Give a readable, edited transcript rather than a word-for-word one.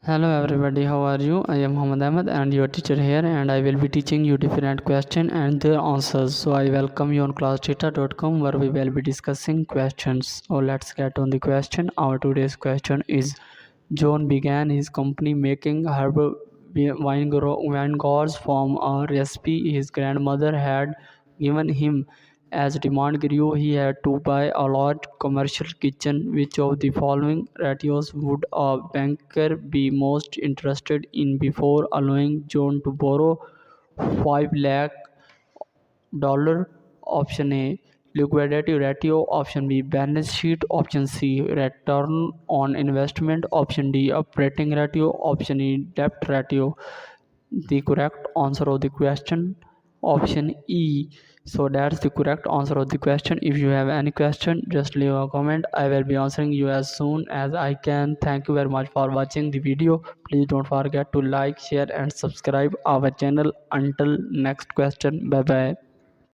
Hello everybody, how are you? I am Muhammad Ahmed and your teacher here, and I will be teaching you different questions and their answers. So I welcome you on classtheta.com where we will be discussing questions. So let's get on the question. Our today's question is: John began his company making herbal vinegars from a recipe his grandmother had given him. As demand grew, he had to buy a large commercial kitchen. Which of the following ratios would a banker be most interested in before allowing John to borrow 5 lakh dollar? Option A, liquidity ratio. Option B, balance sheet. Option C, return on investment. Option D, operating ratio. Option E, debt ratio. The correct answer of the question, option E. So that's the correct answer of the question. If you have any question, just leave a comment. I will be answering you as soon as I can. Thank you very much for watching the video. Please don't forget to like, share and subscribe our channel. Until next question, bye bye.